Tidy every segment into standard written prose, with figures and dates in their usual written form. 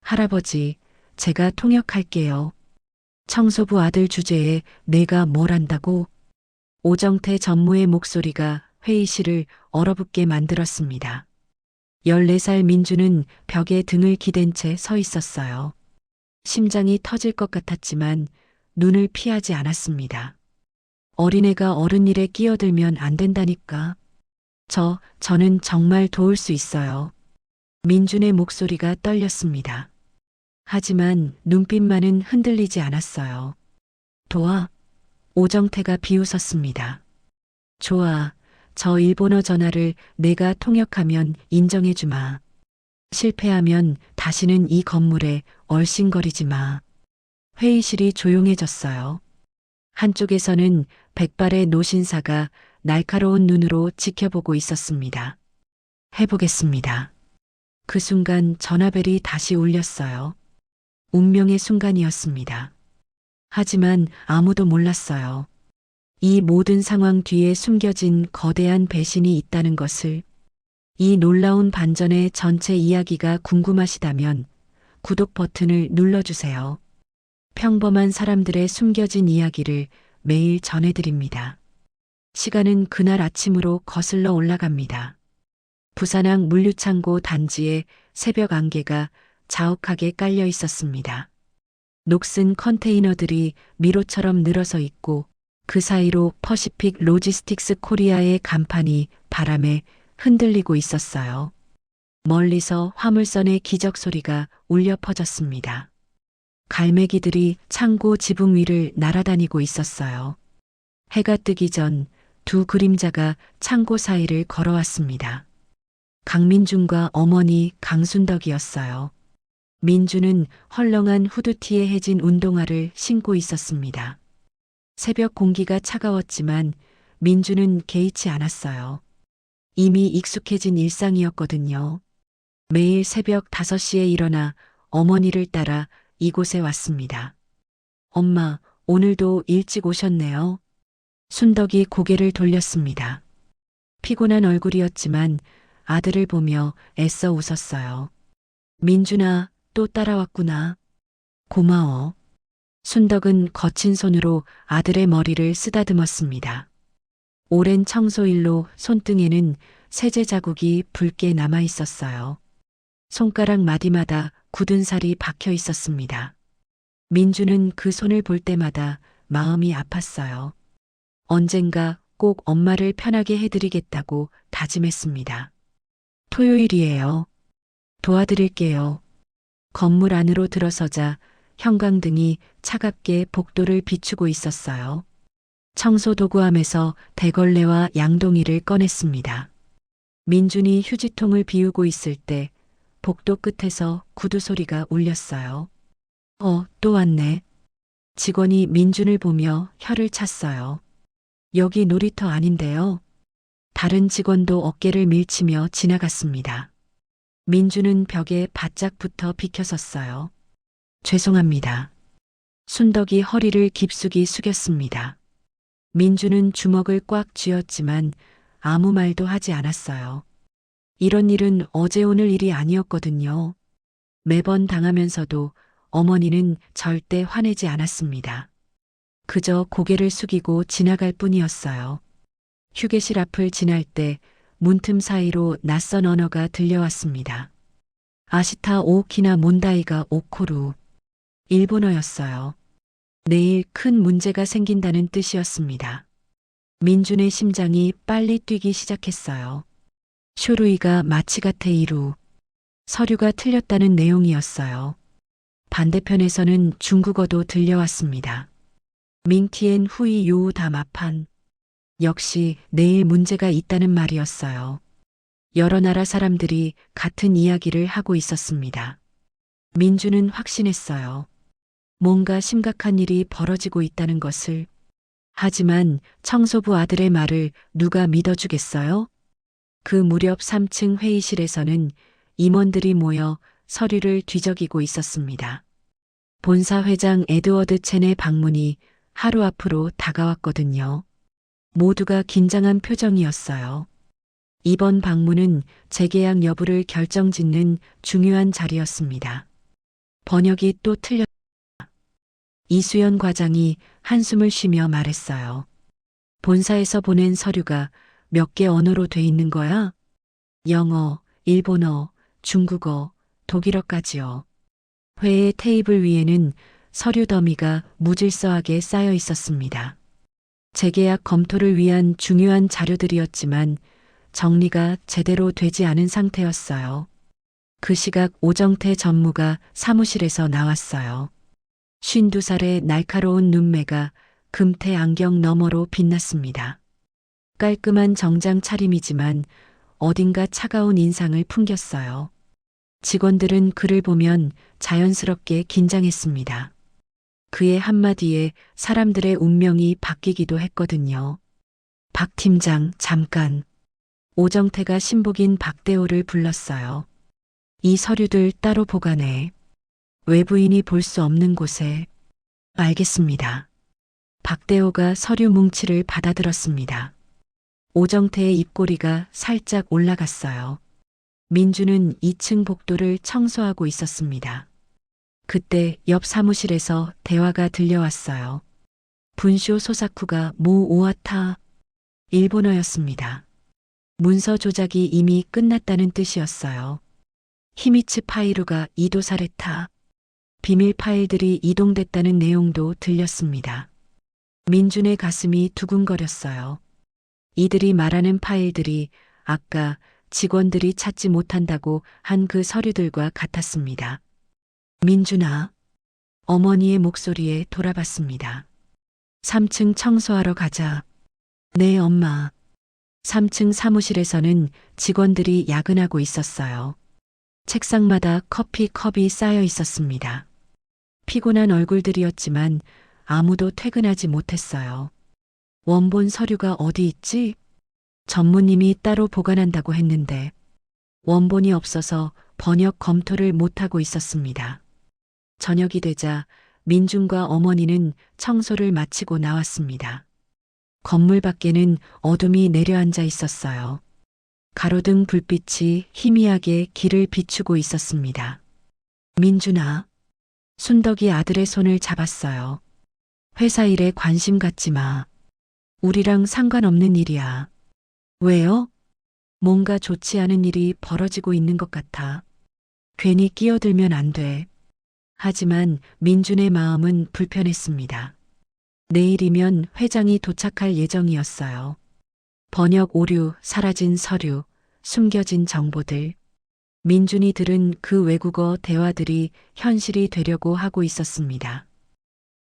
할아버지, 제가 통역할게요. 청소부 아들 주제에 내가 뭘 안다고? 오정태 전무의 목소리가 회의실을 얼어붙게 만들었습니다. 14살 민주는 벽에 등을 기댄 채 서 있었어요. 심장이 터질 것 같았지만 눈을 피하지 않았습니다. 어린애가 어른 일에 끼어들면 안 된다니까. 저는 정말 도울 수 있어요. 민준의 목소리가 떨렸습니다. 하지만 눈빛만은 흔들리지 않았어요. 도와? 오정태가 비웃었습니다. 좋아. 저 일본어 전화를 내가 통역하면 인정해주마. 실패하면 다시는 이 건물에 얼씬거리지 마. 회의실이 조용해졌어요. 한쪽에서는 백발의 노신사가 날카로운 눈으로 지켜보고 있었습니다. 해보겠습니다. 그 순간 전화벨이 다시 울렸어요. 운명의 순간이었습니다. 하지만 아무도 몰랐어요. 이 모든 상황 뒤에 숨겨진 거대한 배신이 있다는 것을. 이 놀라운 반전의 전체 이야기가 궁금하시다면 구독 버튼을 눌러주세요. 평범한 사람들의 숨겨진 이야기를 매일 전해드립니다. 시간은 그날 아침으로 거슬러 올라갑니다. 부산항 물류창고 단지에 새벽 안개가 자욱하게 깔려 있었습니다. 녹슨 컨테이너들이 미로처럼 늘어서 있고 그 사이로 퍼시픽 로지스틱스 코리아의 간판이 바람에 흔들리고 있었어요. 멀리서 화물선의 기적 소리가 울려 퍼졌습니다. 갈매기들이 창고 지붕 위를 날아다니고 있었어요. 해가 뜨기 전 두 그림자가 창고 사이를 걸어왔습니다. 강민준과 어머니 강순덕이었어요. 민주는 헐렁한 후드티에 해진 운동화를 신고 있었습니다. 새벽 공기가 차가웠지만 민주는 개의치 않았어요. 이미 익숙해진 일상이었거든요. 매일 새벽 5시에 일어나 어머니를 따라 이곳에 왔습니다. 엄마, 오늘도 일찍 오셨네요. 순덕이 고개를 돌렸습니다. 피곤한 얼굴이었지만 아들을 보며 애써 웃었어요. 민준아, 또 따라왔구나. 고마워. 순덕은 거친 손으로 아들의 머리를 쓰다듬었습니다. 오랜 청소일로 손등에는 세제 자국이 붉게 남아 있었어요. 손가락 마디마다 굳은 살이 박혀 있었습니다. 민주는 그 손을 볼 때마다 마음이 아팠어요. 언젠가 꼭 엄마를 편하게 해드리겠다고 다짐했습니다. 토요일이에요. 도와드릴게요. 건물 안으로 들어서자 형광등이 차갑게 복도를 비추고 있었어요. 청소도구함에서 대걸레와 양동이를 꺼냈습니다. 민준이 휴지통을 비우고 있을 때 복도 끝에서 구두 소리가 울렸어요. 또 왔네. 직원이 민준을 보며 혀를 찼어요. 여기 놀이터 아닌데요. 다른 직원도 어깨를 밀치며 지나갔습니다. 민준은 벽에 바짝 붙어 비켜섰어요. 죄송합니다. 순덕이 허리를 깊숙이 숙였습니다. 민준은 주먹을 꽉 쥐었지만 아무 말도 하지 않았어요. 이런 일은 어제 오늘 일이 아니었거든요. 매번 당하면서도 어머니는 절대 화내지 않았습니다. 그저 고개를 숙이고 지나갈 뿐이었어요. 휴게실 앞을 지날 때 문틈 사이로 낯선 언어가 들려왔습니다. 아시타 오오키나 몬다이가 오코루. 일본어였어요. 내일 큰 문제가 생긴다는 뜻이었습니다. 민준의 심장이 빨리 뛰기 시작했어요. 쇼루이가 마치가테이루. 서류가 틀렸다는 내용이었어요. 반대편에서는 중국어도 들려왔습니다. 밍티엔 후이 요우 다마판. 역시 내일 문제가 있다는 말이었어요. 여러 나라 사람들이 같은 이야기를 하고 있었습니다. 민주는 확신했어요. 뭔가 심각한 일이 벌어지고 있다는 것을. 하지만 청소부 아들의 말을 누가 믿어주겠어요? 그 무렵 3층 회의실에서는 임원들이 모여 서류를 뒤적이고 있었습니다. 본사 회장 에드워드 첸의 방문이 하루 앞으로 다가왔거든요. 모두가 긴장한 표정이었어요. 이번 방문은 재계약 여부를 결정짓는 중요한 자리였습니다. 번역이 또 틀렸다. 이수연 과장이 한숨을 쉬며 말했어요. 본사에서 보낸 서류가 몇 개 언어로 돼 있는 거야? 영어, 일본어, 중국어, 독일어까지요. 회의 테이블 위에는 서류 더미가 무질서하게 쌓여 있었습니다. 재계약 검토를 위한 중요한 자료들이었지만 정리가 제대로 되지 않은 상태였어요. 그 시각 오정태 전무가 사무실에서 나왔어요. 52살의 날카로운 눈매가 금태 안경 너머로 빛났습니다. 깔끔한 정장 차림이지만 어딘가 차가운 인상을 풍겼어요. 직원들은 그를 보면 자연스럽게 긴장했습니다. 그의 한마디에 사람들의 운명이 바뀌기도 했거든요. 박 팀장, 잠깐. 오정태가 신복인 박대호를 불렀어요. 이 서류들 따로 보관해. 외부인이 볼 수 없는 곳에. 알겠습니다. 박대호가 서류 뭉치를 받아들었습니다. 오정태의 입꼬리가 살짝 올라갔어요. 민주는 2층 복도를 청소하고 있었습니다. 그때 옆 사무실에서 대화가 들려왔어요. 분쇼 소사쿠가 모 오아타. 일본어였습니다. 문서 조작이 이미 끝났다는 뜻이었어요. 히미츠 파이루가 이도사레타. 비밀 파일들이 이동됐다는 내용도 들렸습니다. 민준의 가슴이 두근거렸어요. 이들이 말하는 파일들이 아까 직원들이 찾지 못한다고 한 그 서류들과 같았습니다. 민준아. 어머니의 목소리에 돌아봤습니다. 3층 청소하러 가자. 네, 엄마. 3층 사무실에서는 직원들이 야근하고 있었어요. 책상마다 커피 컵이 쌓여 있었습니다. 피곤한 얼굴들이었지만 아무도 퇴근하지 못했어요. 원본 서류가 어디 있지? 전무님이 따로 보관한다고 했는데 원본이 없어서 번역 검토를 못하고 있었습니다. 저녁이 되자 민준과 어머니는 청소를 마치고 나왔습니다. 건물 밖에는 어둠이 내려앉아 있었어요. 가로등 불빛이 희미하게 길을 비추고 있었습니다. 민준아. 순덕이 아들의 손을 잡았어요. 회사 일에 관심 갖지 마. 우리랑 상관없는 일이야. 왜요? 뭔가 좋지 않은 일이 벌어지고 있는 것 같아. 괜히 끼어들면 안 돼. 하지만 민준의 마음은 불편했습니다. 내일이면 회장이 도착할 예정이었어요. 번역 오류, 사라진 서류, 숨겨진 정보들. 민준이 들은 그 외국어 대화들이 현실이 되려고 하고 있었습니다.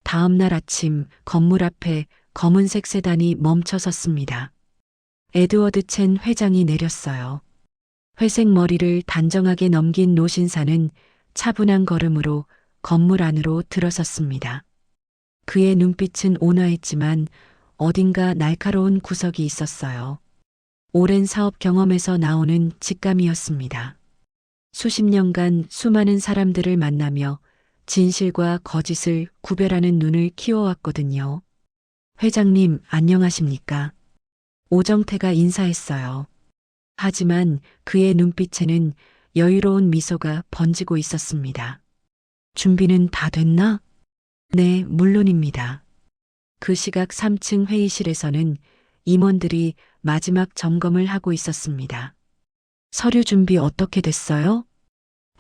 다음 날 아침 건물 앞에 검은색 세단이 멈춰 섰습니다. 에드워드 첸 회장이 내렸어요. 회색 머리를 단정하게 넘긴 노신사는 차분한 걸음으로 건물 안으로 들어섰습니다. 그의 눈빛은 온화했지만 어딘가 날카로운 구석이 있었어요. 오랜 사업 경험에서 나오는 직감이었습니다. 수십 년간 수많은 사람들을 만나며 진실과 거짓을 구별하는 눈을 키워왔거든요. 회장님, 안녕하십니까? 오정태가 인사했어요. 하지만 그의 눈빛에는 여유로운 미소가 번지고 있었습니다. 준비는 다 됐나? 네, 물론입니다. 그 시각 3층 회의실에서는 임원들이 마지막 점검을 하고 있었습니다. 서류 준비 어떻게 됐어요?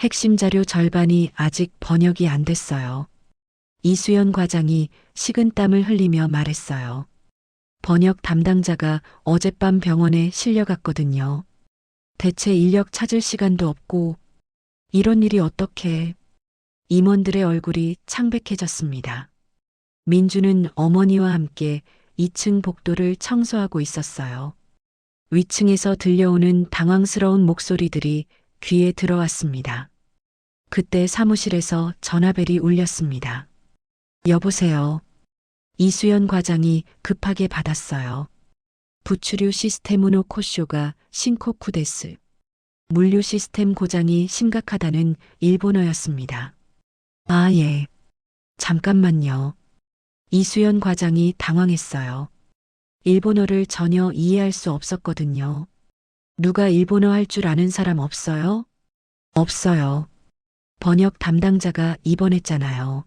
핵심 자료 절반이 아직 번역이 안 됐어요. 이수연 과장이 식은땀을 흘리며 말했어요. 번역 담당자가 어젯밤 병원에 실려갔거든요. 대체 인력 찾을 시간도 없고 이런 일이 어떻게. 임원들의 얼굴이 창백해졌습니다. 민주는 어머니와 함께 2층 복도를 청소하고 있었어요. 위층에서 들려오는 당황스러운 목소리들이 귀에 들어왔습니다. 그때 사무실에서 전화벨이 울렸습니다. 여보세요. 이수연 과장이 급하게 받았어요. 부추류 시스테무노 코쇼가 신코쿠 데스. 물류 시스템 고장이 심각하다는 일본어였습니다. 아, 예. 잠깐만요. 이수연 과장이 당황했어요. 일본어를 전혀 이해할 수 없었거든요. 누가 일본어 할 줄 아는 사람 없어요? 없어요. 번역 담당자가 입원했잖아요.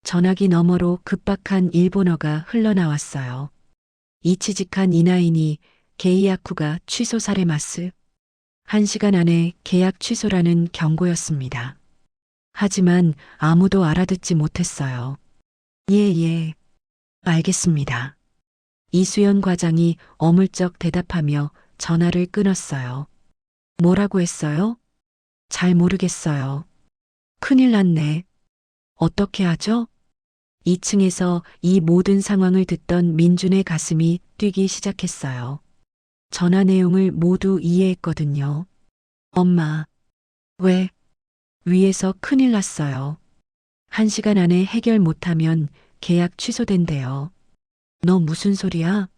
전화기 너머로 급박한 일본어가 흘러나왔어요. 이치직한 이나인이 게이야쿠가 취소 사레마스. 1시간 안에 계약 취소라는 경고였습니다. 하지만 아무도 알아듣지 못했어요. 예. 알겠습니다. 이수연 과장이 어물쩍 대답하며 전화를 끊었어요. 뭐라고 했어요? 잘 모르겠어요. 큰일 났네. 어떻게 하죠? 2층에서 이 모든 상황을 듣던 민준의 가슴이 뛰기 시작했어요. 전화 내용을 모두 이해했거든요. 엄마. 왜? 위에서 큰일 났어요. 1시간 안에 해결 못하면 계약 취소된대요. 너 무슨 소리야?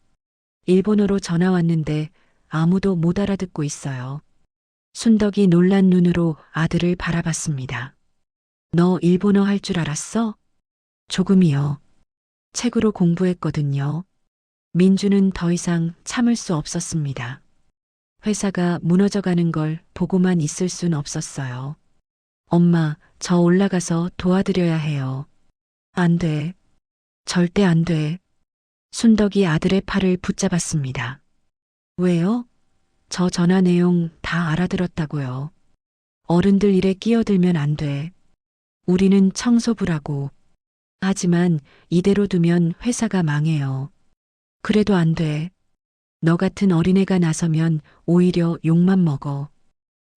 일본어로 전화 왔는데 아무도 못 알아듣고 있어요. 순덕이 놀란 눈으로 아들을 바라봤습니다. 너 일본어 할 줄 알았어? 조금이요. 책으로 공부했거든요. 민주는 더 이상 참을 수 없었습니다. 회사가 무너져가는 걸 보고만 있을 순 없었어요. 엄마, 저 올라가서 도와드려야 해요. 안 돼. 절대 안 돼. 순덕이 아들의 팔을 붙잡았습니다. 왜요? 저 전화 내용 다 알아들었다고요. 어른들 일에 끼어들면 안 돼. 우리는 청소부라고. 하지만 이대로 두면 회사가 망해요. 그래도 안 돼. 너 같은 어린애가 나서면 오히려 욕만 먹어.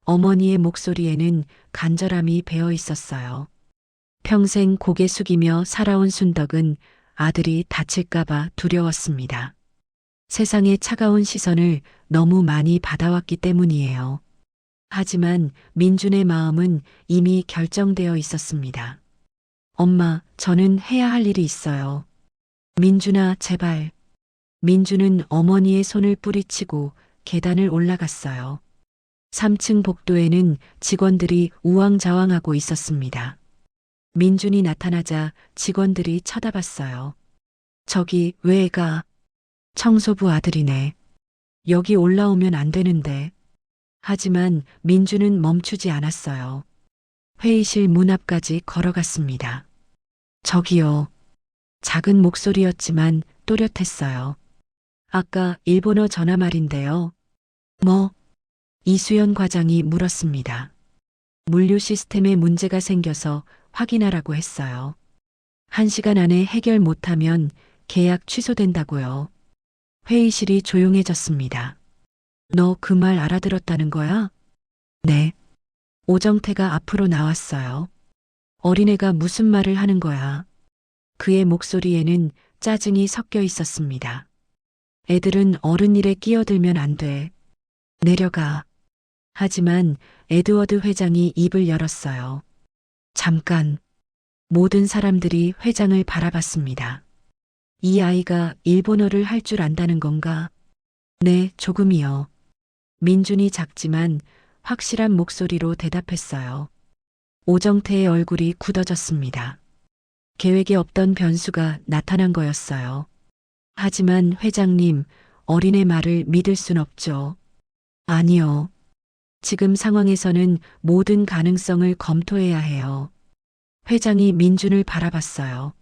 어머니의 목소리에는 간절함이 배어 있었어요. 평생 고개 숙이며 살아온 순덕은 아들이 다칠까봐 두려웠습니다. 세상의 차가운 시선을 너무 많이 받아왔기 때문이에요. 하지만 민준의 마음은 이미 결정되어 있었습니다. 엄마, 저는 해야 할 일이 있어요. 민준아, 제발. 민준은 어머니의 손을 뿌리치고 계단을 올라갔어요. 3층 복도에는 직원들이 우왕좌왕하고 있었습니다. 민준이 나타나자 직원들이 쳐다봤어요. 저기 왜 애가? 청소부 아들이네. 여기 올라오면 안 되는데. 하지만 민준은 멈추지 않았어요. 회의실 문 앞까지 걸어갔습니다. 저기요. 작은 목소리였지만 또렷했어요. 아까 일본어 전화 말인데요. 뭐? 이수연 과장이 물었습니다. 물류 시스템에 문제가 생겨서 확인하라고 했어요. 1시간 안에 해결 못하면 계약 취소된다고요. 회의실이 조용해졌습니다. 너 그 말 알아들었다는 거야? 네. 오정태가 앞으로 나왔어요. 어린애가 무슨 말을 하는 거야? 그의 목소리에는 짜증이 섞여 있었습니다. 애들은 어른 일에 끼어들면 안 돼. 내려가. 하지만 에드워드 회장이 입을 열었어요. 잠깐. 모든 사람들이 회장을 바라봤습니다. 이 아이가 일본어를 할 줄 안다는 건가? 네, 조금이요. 민준이 작지만 확실한 목소리로 대답했어요. 오정태의 얼굴이 굳어졌습니다. 계획에 없던 변수가 나타난 거였어요. 하지만 회장님, 어린애 말을 믿을 순 없죠. 아니요. 지금 상황에서는 모든 가능성을 검토해야 해요. 회장이 민준을 바라봤어요.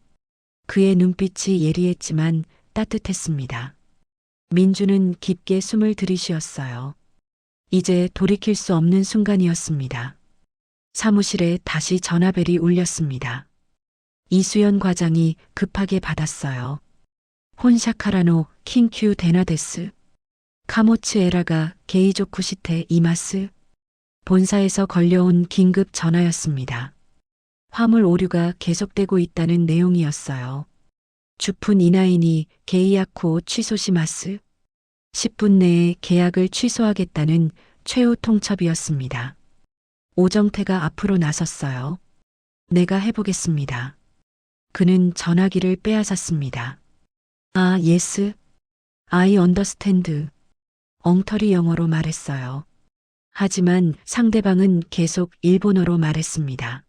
그의 눈빛이 예리했지만 따뜻했습니다. 민준은 깊게 숨을 들이쉬었어요. 이제 돌이킬 수 없는 순간이었습니다. 사무실에 다시 전화벨이 울렸습니다. 이수연 과장이 급하게 받았어요. 혼샤카라노 킹큐 데나데스. 카모츠 에라가 게이조쿠 시테 이마스. 본사에서 걸려온 긴급 전화였습니다. 화물 오류가 계속되고 있다는 내용이었어요. 주푼 이나인이 게이야쿠 취소시마스. 10분 내에 계약을 취소하겠다는 최후 통첩이었습니다. 오정태가 앞으로 나섰어요. 내가 해보겠습니다. 그는 전화기를 빼앗았습니다. 아, 예스. I understand. 엉터리 영어로 말했어요. 하지만 상대방은 계속 일본어로 말했습니다.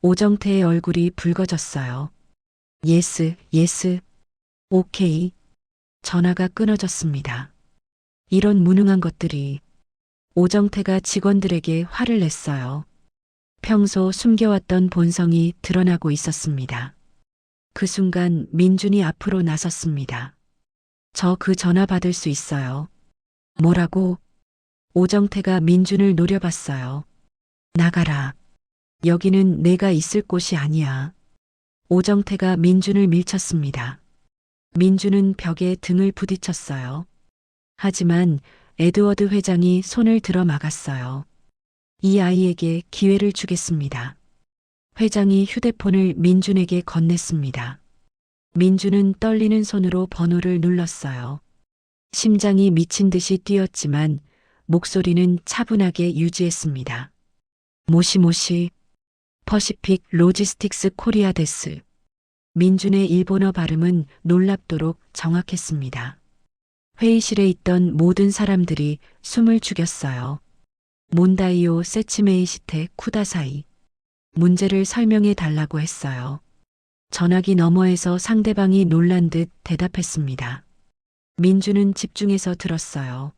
오정태의 얼굴이 붉어졌어요. 예스, 예스. 오케이. 전화가 끊어졌습니다. 이런 무능한 것들이. 오정태가 직원들에게 화를 냈어요. 평소 숨겨왔던 본성이 드러나고 있었습니다. 그 순간 민준이 앞으로 나섰습니다. 저 그 전화 받을 수 있어요. 뭐라고? 오정태가 민준을 노려봤어요. 나가라. 여기는 내가 있을 곳이 아니야. 오정태가 민준을 밀쳤습니다. 민준은 벽에 등을 부딪혔어요. 하지만 에드워드 회장이 손을 들어 막았어요. 이 아이에게 기회를 주겠습니다. 회장이 휴대폰을 민준에게 건넸습니다. 민준은 떨리는 손으로 번호를 눌렀어요. 심장이 미친 듯이 뛰었지만 목소리는 차분하게 유지했습니다. 모시모시, 퍼시픽 로지스틱스 코리아 데스. 민준의 일본어 발음은 놀랍도록 정확했습니다. 회의실에 있던 모든 사람들이 숨을 죽였어요. 몬다이오 세치메이시테 쿠다사이. 문제를 설명해 달라고 했어요. 전화기 너머에서 상대방이 놀란 듯 대답했습니다. 민준은 집중해서 들었어요.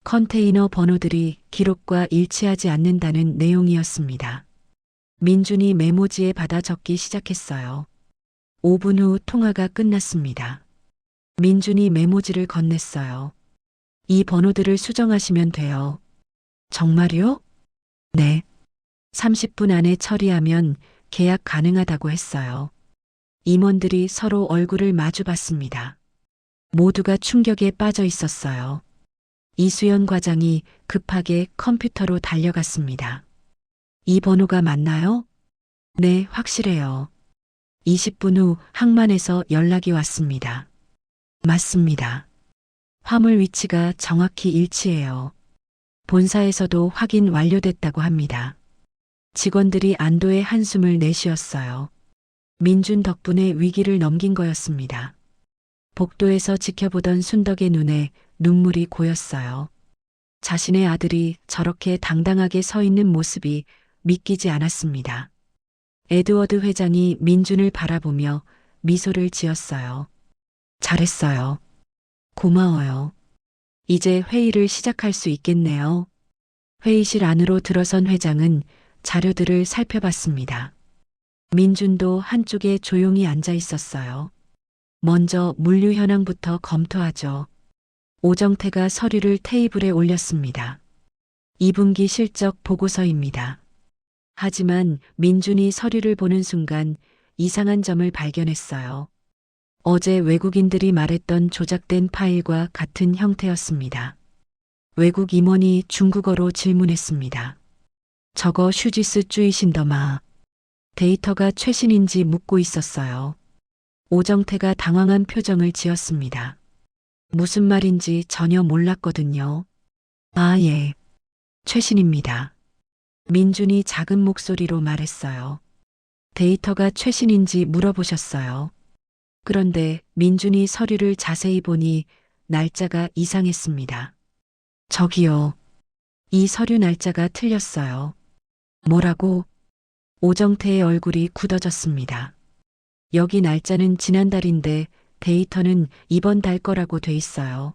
컨테이너 번호들이 기록과 일치하지 않는다는 내용이었습니다. 민준이 메모지에 받아 적기 시작했어요. 5분 후 통화가 끝났습니다. 민준이 메모지를 건넸어요. 이 번호들을 수정하시면 돼요. 정말요? 네. 30분 안에 처리하면 계약 가능하다고 했어요. 임원들이 서로 얼굴을 마주 봤습니다. 모두가 충격에 빠져 있었어요. 이수연 과장이 급하게 컴퓨터로 달려갔습니다. 이 번호가 맞나요? 네, 확실해요. 20분 후 항만에서 연락이 왔습니다. 맞습니다. 화물 위치가 정확히 일치해요. 본사에서도 확인 완료됐다고 합니다. 직원들이 안도의 한숨을 내쉬었어요. 민준 덕분에 위기를 넘긴 거였습니다. 복도에서 지켜보던 순덕의 눈에 눈물이 고였어요. 자신의 아들이 저렇게 당당하게 서 있는 모습이 믿기지 않았습니다. 에드워드 회장이 민준을 바라보며 미소를 지었어요. 잘했어요. 고마워요. 이제 회의를 시작할 수 있겠네요. 회의실 안으로 들어선 회장은 자료들을 살펴봤습니다. 민준도 한쪽에 조용히 앉아 있었어요. 먼저 물류 현황부터 검토하죠. 오정태가 서류를 테이블에 올렸습니다. 2분기 실적 보고서입니다. 하지만 민준이 서류를 보는 순간 이상한 점을 발견했어요. 어제 외국인들이 말했던 조작된 파일과 같은 형태였습니다. 외국 임원이 중국어로 질문했습니다. 저거 슈지스 쭈이신더마. 데이터가 최신인지 묻고 있었어요. 오정태가 당황한 표정을 지었습니다. 무슨 말인지 전혀 몰랐거든요. 아, 예. 최신입니다. 민준이 작은 목소리로 말했어요. 데이터가 최신인지 물어보셨어요. 그런데 민준이 서류를 자세히 보니 날짜가 이상했습니다. 저기요. 이 서류 날짜가 틀렸어요. 뭐라고? 오정태의 얼굴이 굳어졌습니다. 여기 날짜는 지난달인데 데이터는 이번 달 거라고 돼 있어요.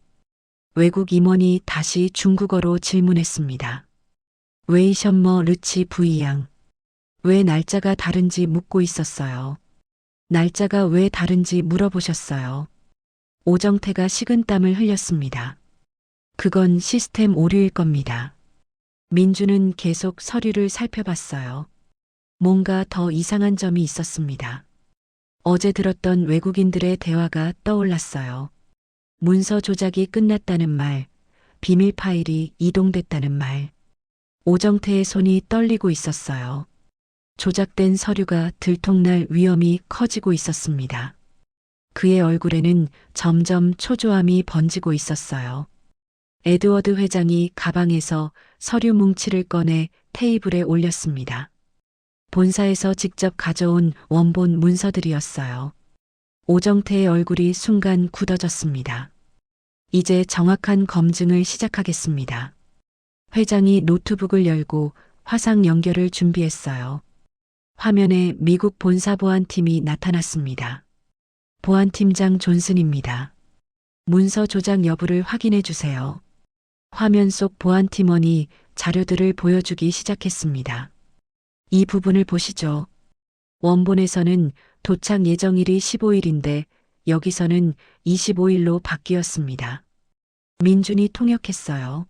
외국 임원이 다시 중국어로 질문했습니다. 웨이션머 르치 부이양. 왜 날짜가 다른지 묻고 있었어요. 날짜가 왜 다른지 물어보셨어요. 오정태가 식은땀을 흘렸습니다. 그건 시스템 오류일 겁니다. 민주는 계속 서류를 살펴봤어요. 뭔가 더 이상한 점이 있었습니다. 어제 들었던 외국인들의 대화가 떠올랐어요. 문서 조작이 끝났다는 말, 비밀 파일이 이동됐다는 말. 오정태의 손이 떨리고 있었어요. 조작된 서류가 들통날 위험이 커지고 있었습니다. 그의 얼굴에는 점점 초조함이 번지고 있었어요. 에드워드 회장이 가방에서 서류 뭉치를 꺼내 테이블에 올렸습니다. 본사에서 직접 가져온 원본 문서들이었어요. 오정태의 얼굴이 순간 굳어졌습니다. 이제 정확한 검증을 시작하겠습니다. 회장이 노트북을 열고 화상 연결을 준비했어요. 화면에 미국 본사 보안팀이 나타났습니다. 보안팀장 존슨입니다. 문서 조작 여부를 확인해 주세요. 화면 속 보안팀원이 자료들을 보여주기 시작했습니다. 이 부분을 보시죠. 원본에서는 도착 예정일이 15일인데 여기서는 25일로 바뀌었습니다. 민준이 통역했어요.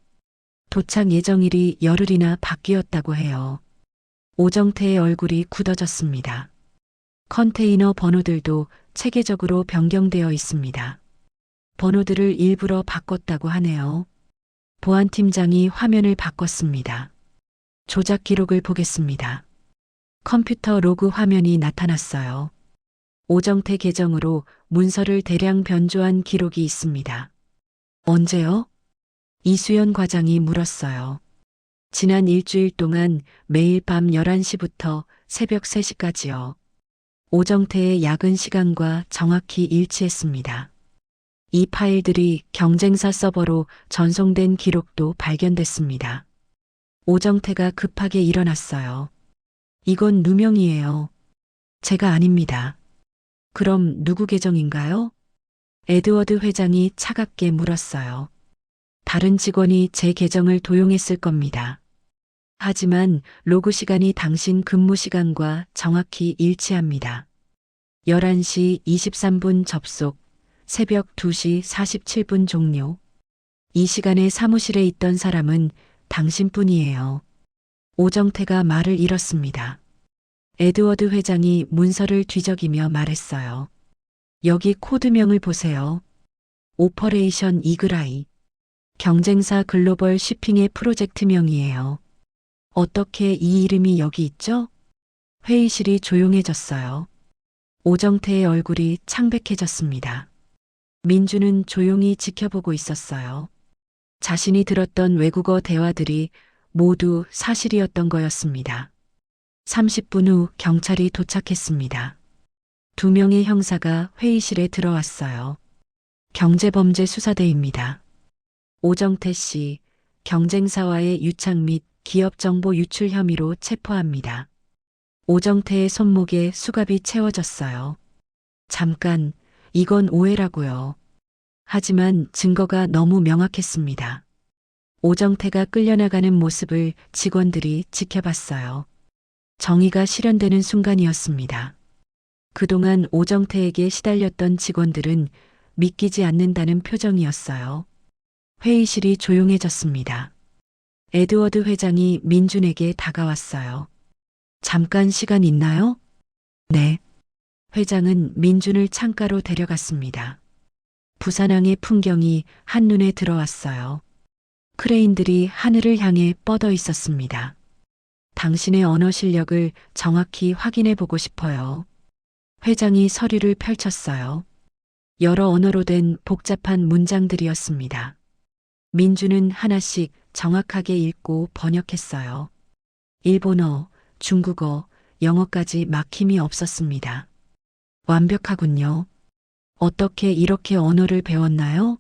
도착 예정일이 열흘이나 바뀌었다고 해요. 오정태의 얼굴이 굳어졌습니다. 컨테이너 번호들도 체계적으로 변경되어 있습니다. 번호들을 일부러 바꿨다고 하네요. 보안팀장이 화면을 바꿨습니다. 조작 기록을 보겠습니다. 컴퓨터 로그 화면이 나타났어요. 오정태 계정으로 문서를 대량 변조한 기록이 있습니다. 언제요? 이수연 과장이 물었어요. 지난 일주일 동안 매일 밤 11시부터 새벽 3시까지요. 오정태의 야근 시간과 정확히 일치했습니다. 이 파일들이 경쟁사 서버로 전송된 기록도 발견됐습니다. 오정태가 급하게 일어났어요. 이건 누명이에요. 제가 아닙니다. 그럼 누구 계정인가요? 에드워드 회장이 차갑게 물었어요. 다른 직원이 제 계정을 도용했을 겁니다. 하지만 로그 시간이 당신 근무 시간과 정확히 일치합니다. 11시 23분 접속, 새벽 2시 47분 종료. 이 시간에 사무실에 있던 사람은 당신뿐이에요. 오정태가 말을 잃었습니다. 에드워드 회장이 문서를 뒤적이며 말했어요. 여기 코드명을 보세요. 오퍼레이션 이글아이. 경쟁사 글로벌 쉬핑의 프로젝트명이에요. 어떻게 이 이름이 여기 있죠? 회의실이 조용해졌어요. 오정태의 얼굴이 창백해졌습니다. 민주는 조용히 지켜보고 있었어요. 자신이 들었던 외국어 대화들이 모두 사실이었던 거였습니다. 30분 후 경찰이 도착했습니다. 2명의 형사가 회의실에 들어왔어요. 경제범죄수사대입니다. 오정태 씨, 경쟁사와의 유착 및 기업정보 유출 혐의로 체포합니다. 오정태의 손목에 수갑이 채워졌어요. 잠깐, 이건 오해라고요. 하지만 증거가 너무 명확했습니다. 오정태가 끌려나가는 모습을 직원들이 지켜봤어요. 정의가 실현되는 순간이었습니다. 그동안 오정태에게 시달렸던 직원들은 믿기지 않는다는 표정이었어요. 회의실이 조용해졌습니다. 에드워드 회장이 민준에게 다가왔어요. 잠깐 시간 있나요? 네. 회장은 민준을 창가로 데려갔습니다. 부산항의 풍경이 한눈에 들어왔어요. 크레인들이 하늘을 향해 뻗어 있었습니다. 당신의 언어 실력을 정확히 확인해 보고 싶어요. 회장이 서류를 펼쳤어요. 여러 언어로 된 복잡한 문장들이었습니다. 민주는 하나씩 정확하게 읽고 번역했어요. 일본어, 중국어, 영어까지 막힘이 없었습니다. 완벽하군요. 어떻게 이렇게 언어를 배웠나요?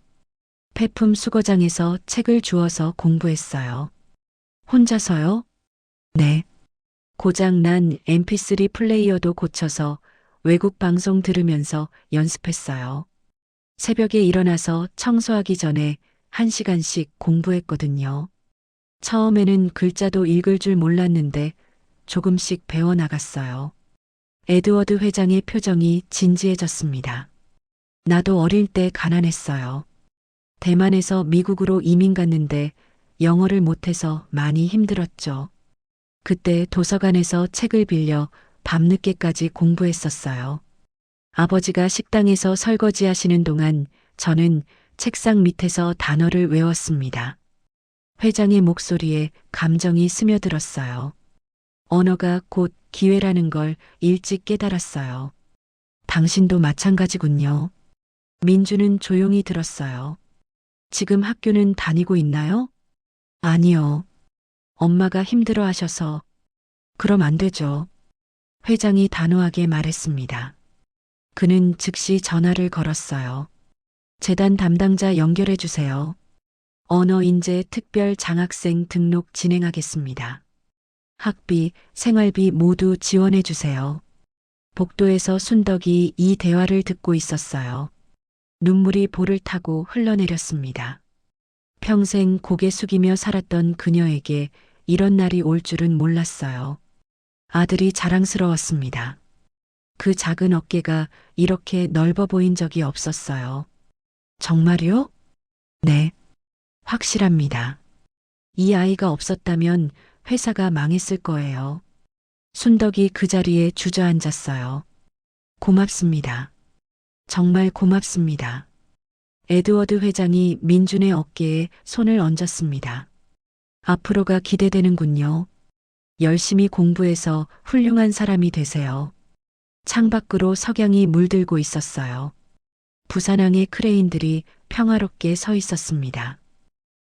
폐품 수거장에서 책을 주워서 공부했어요. 혼자서요? 네. 고장난 mp3 플레이어도 고쳐서 외국 방송 들으면서 연습했어요. 새벽에 일어나서 청소하기 전에 1시간씩 공부했거든요. 처음에는 글자도 읽을 줄 몰랐는데 조금씩 배워나갔어요. 에드워드 회장의 표정이 진지해졌습니다. 나도 어릴 때 가난했어요. 대만에서 미국으로 이민 갔는데 영어를 못해서 많이 힘들었죠. 그때 도서관에서 책을 빌려 밤늦게까지 공부했었어요. 아버지가 식당에서 설거지 하시는 동안 저는 책상 밑에서 단어를 외웠습니다. 회장의 목소리에 감정이 스며들었어요. 언어가 곧 기회라는 걸 일찍 깨달았어요. 당신도 마찬가지군요. 민주는 조용히 들었어요. 지금 학교는 다니고 있나요? 아니요. 엄마가 힘들어 하셔서. 그럼 안 되죠. 회장이 단호하게 말했습니다. 그는 즉시 전화를 걸었어요. 재단 담당자 연결해 주세요. 언어인재 특별 장학생 등록 진행하겠습니다. 학비, 생활비 모두 지원해 주세요. 복도에서 순덕이 이 대화를 듣고 있었어요. 눈물이 볼을 타고 흘러내렸습니다. 평생 고개 숙이며 살았던 그녀에게 이런 날이 올 줄은 몰랐어요. 아들이 자랑스러웠습니다. 그 작은 어깨가 이렇게 넓어 보인 적이 없었어요. 정말요? 네, 확실합니다. 이 아이가 없었다면 회사가 망했을 거예요. 순덕이 그 자리에 주저앉았어요. 고맙습니다. 정말 고맙습니다. 에드워드 회장이 민준의 어깨에 손을 얹었습니다. 앞으로가 기대되는군요. 열심히 공부해서 훌륭한 사람이 되세요. 창밖으로 석양이 물들고 있었어요. 부산항의 크레인들이 평화롭게 서 있었습니다.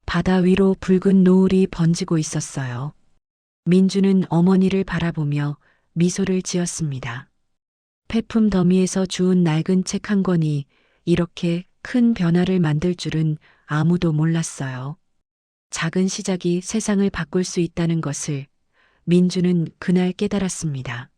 바다 위로 붉은 노을이 번지고 있었어요. 민주는 어머니를 바라보며 미소를 지었습니다. 폐품 더미에서 주운 낡은 책 한 권이 이렇게 큰 변화를 만들 줄은 아무도 몰랐어요. 작은 시작이 세상을 바꿀 수 있다는 것을 민주는 그날 깨달았습니다.